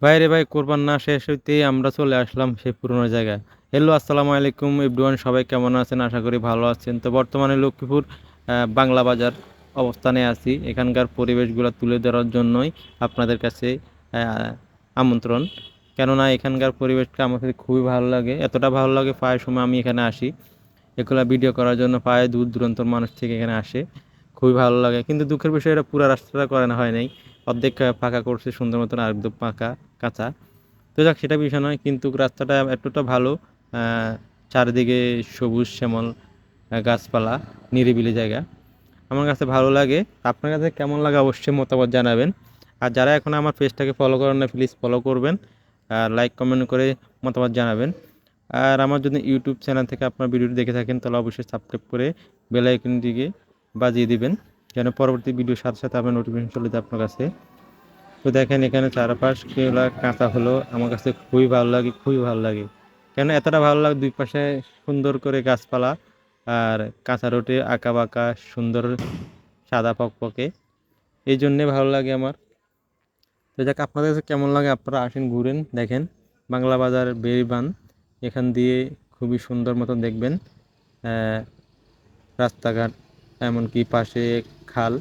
বাইরে ভাই কোরবান না শেষ হইতেই আমরা চলে আসলাম সেই পুরোনো জায়গায়। হ্যালো, আসসালামু আলাইকুম এভরিওয়ান, সবাই কেমন আছেন? আশা করি ভালো আছেন। তো বর্তমানে লক্ষ্মীপুর বাংলা বাজার অবস্থানে আছি। এখানকার পরিবেশগুলো তুলে ধরার জন্যই আপনাদের কাছে আমন্ত্রণ। কেননা এখানকার পরিবেশটা আমার কাছে খুবই ভালো লাগে, এতটা ভালো লাগে প্রায় সময় আমি এখানে আসি এগুলা ভিডিও করার জন্য। প্রায় দূর দূরান্তর মানুষ থেকে এখানে আসে, খুবই ভালো লাগে। কিন্তু দুঃখের বিষয় এটা পুরো রাস্তাটা করানো হয় নাই, অর্ধেক পাকা করছে সুন্দর মতন, আর একদম পাকা কাঁচা। তো যাক, সেটা বিষয় নয়, কিন্তু রাস্তাটা এতটা ভালো। চারিদিকে সবুজ শ্যামল গাছপালা, নিরিবিলি জায়গা, আমার কাছে ভালো লাগে। আপনার কাছে কেমন লাগে অবশ্যই মতামত জানাবেন। আর যারা এখন আমার পেজটাকে ফলো করেন না, প্লিজ ফলো করবেন, আর লাইক কমেন্ট করে মতামত জানাবেন। আর আমার যদি ইউটিউব চ্যানেল থেকে আপনার ভিডিওটি দেখে থাকেন তাহলে অবশ্যই সাবস্ক্রাইব করে বেল আইকনটিকে বাজিয়ে দিবেন, যেন পরবর্তী ভিডিওর সাথে সাথে আপনার নোটিফিকেশন চলে যায় আপনার কাছে। তো দেখেন এখানে চারপাশ কেলা কাঁচা হলো, আমার কাছে খুবই ভালো লাগে, খুবই ভালো লাগে। কেন এতটা ভালো লাগে? দুই পাশে সুন্দর করে গাছপালা, আর কাঁচা রোডে আঁকা বাঁকা সুন্দর সাদা পকপকে, এই জন্যে ভালো লাগে আমার। তো যাক, আপনাদের কাছে কেমন লাগে আপনারা আসেন, ঘুরেন, দেখেন বাংলা বাজার বেরিবান। এখান দিয়ে খুবই সুন্দর মতন দেখবেন রাস্তাঘাট, এমনকি পাশে খাল।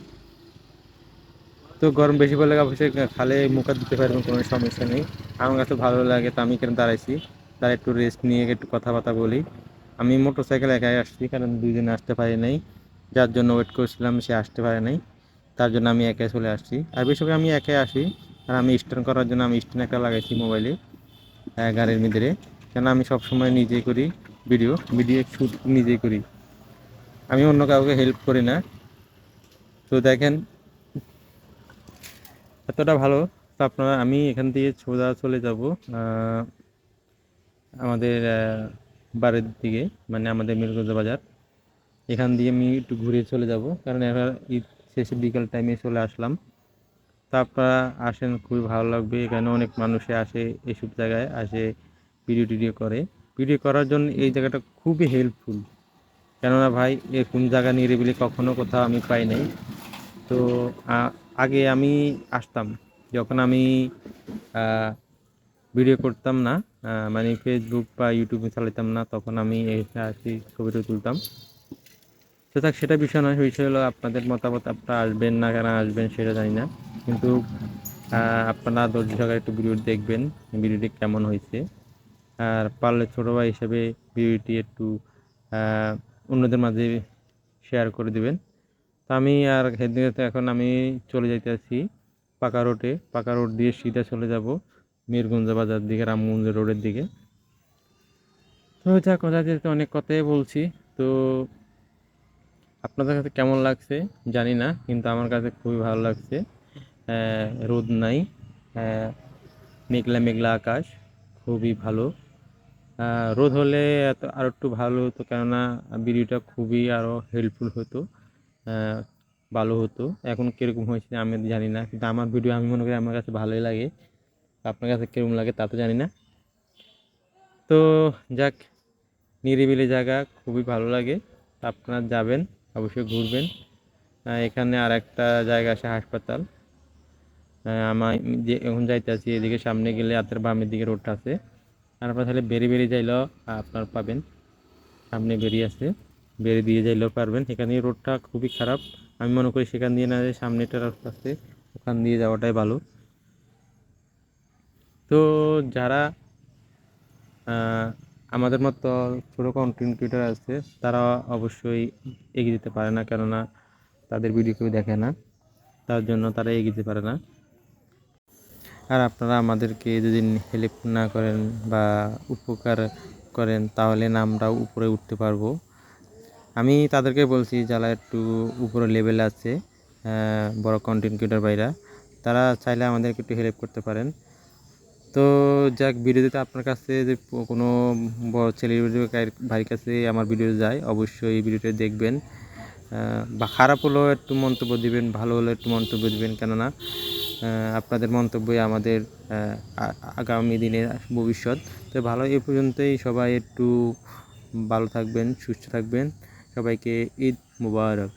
তো গরম বেশি পড়লে অবশ্যই খালে মুখ হাত দিতে পারবেন, কোনো সমস্যা নেই। আমার কাছে ভালো লাগে, তো আমি এখানে দাঁড়াইছি, তার একটু রেস্ট নিয়ে একটু কথাবার্তা বলি। আমি মোটর সাইকেল একাই আসছি, কারণ দুইজনে আসতে পারি নাই, যার জন্য ওয়েট করছিলাম সে আসতে পারে নাই, তার জন্য আমি একাই চলে আসছি। আর বেশিরভাগ আমি একাই আসি, আর আমি স্ট্যান্ড করার জন্য আমি স্ট্যান্ড একটা লাগাইছি মোবাইলে, গাড়ির ভিতরে। কেন আমি সবসময় নিজেই করি, ভিডিও ভিডিও শ্যুট নিজেই করি, আমি অন্য কাউকে হেল্প করি না। তো দেখেন এতটা ভালো। তো আপনারা, আমি এখান থেকে সোজা চলে যাব আমাদের বাড়ির দিকে, মানে আমাদের মিরগঞ্জ বাজার। এখান দিয়ে আমি একটু ঘুরে চলে যাব, কারণ এবার ঈদ শেষে বিকাল টাইমে চলে আসলাম। তা আপনারা আসেন, খুবই ভালো লাগবে। এখানে অনেক মানুষে আসে, এইসব জায়গায় আসে ভিডিও টিডিও করে। ভিডিও করার জন্য এই জায়গাটা খুবই হেল্পফুল, কেননা ভাই এরকম জায়গা নিরিবিলি কখনো কোথাও আমি পাই নাই। তো আগে আমি আসতাম যখন আমি ভিডিও করতাম না, মানে ফেসবুক বা ইউটিউবে চালাতাম না, তখন আমি এসে আসি ছবিটা তুলতাম। তো থাক, সেটা বিষয় নয়, বিষয় হলো আপনাদের মতামত। আপনারা আসবেন না কেন আসবেন সেটা জানি না, কিন্তু আপনারা ধৈর্য সহকারে একটু ভিডিও দেখবেন, ভিডিওটি কেমন হয়েছে। আর পারলে ছোটো ভাই হিসেবে ভিডিওটি একটু অন্যদের মাঝে শেয়ার করে দিবেন। তো আমি আর হেদিকে এখন আমি চলে যাইতেছি পাকা রোডে, পাকা রোড দিয়ে সিধা চলে যাব মিরগঞ্জ বাজার দিকে, রামগঞ্জ রোডের দিকে। তো যা কথা যেতে অনেক কথাই বলছি। তো আপনাদের কাছে কেমন লাগছে জানি না, কিন্তু আমার কাছে খুবই ভালো লাগছে। রোদ নাই, মেঘলা মেঘলা আকাশ, খুবই ভালো। রোদ হলে এত আরও একটু ভালো হতো, কেননা ভিডিওটা খুবই আরও হেল্পফুল হতো, ভালো হতো। এখন কীরকম হয়েছে আমি জানি না, কিন্তু আমার ভিডিও আমি মনে করি আমার কাছে ভালোই লাগে। আপনার কাছে কীরকম লাগে তা তো জানি না। তো যাক, নিরিবিলি জায়গা খুবই ভালো লাগে, আপনারা যাবেন, অবশ্যই ঘুরবেন। এখানে আর একটা জায়গা আছে হাসপাতাল। আমার যে এখন যাইতে আছি এদিকে, সামনে গেলে হাতের বামের দিকে রোডটা আছে, আর আপনার তাহলে বেরিয়ে বেরিয়ে যাইলেও আপনার পাবেন, সামনে বেরিয়ে আছে, বেরিয়ে দিয়ে যাইলেও পারবেন। এখানে রোডটা খুবই খারাপ, আমি মনে করি সেখান দিয়ে না, সামনেটা রাস্তা আছে ওখান দিয়ে যাওয়াটাই ভালো। তো যারা আমাদের মতো ছোটো কন্টেন্ট ক্রিয়েটার আছে, তারা অবশ্যই এগিয়ে যেতে পারে না, কেননা তাদের ভিডিও কেউ দেখে না, তার জন্য তারা এগিয়ে যেতে পারে না। আর আপনারা আমাদেরকে যদি হেল্প না করেন বা উপকার করেন, তাহলে না আমরাও উপরে উঠতে পারবো। আমি তাদেরকে বলছি যারা একটু উপরে লেভেলে আছে, বড় কন্টেন্ট ক্রিয়েটার ভাইরা, তারা চাইলে আমাদেরকে একটু হেল্প করতে পারেন। তো যাক, ভিডিওতে আপনার কাছে যে কোনো বড় সেলিব্রিটি ভাইয়ের কাছে আমার ভিডিও যায়, অবশ্যই এই ভিডিওটা দেখবেন। বা খারাপ হলেও একটু মন্তব্য দিবেন, ভালো হলেও একটু মন্তব্য দিবেন, কেননা আপনাদের মন্তব্যই আমাদের আগামী দিনের ভবিষ্যৎ। তো ভালো, এ পর্যন্তই। সবাই একটু ভালো থাকবেন, সুস্থ থাকবেন। সবাইকে ঈদ মুবারক।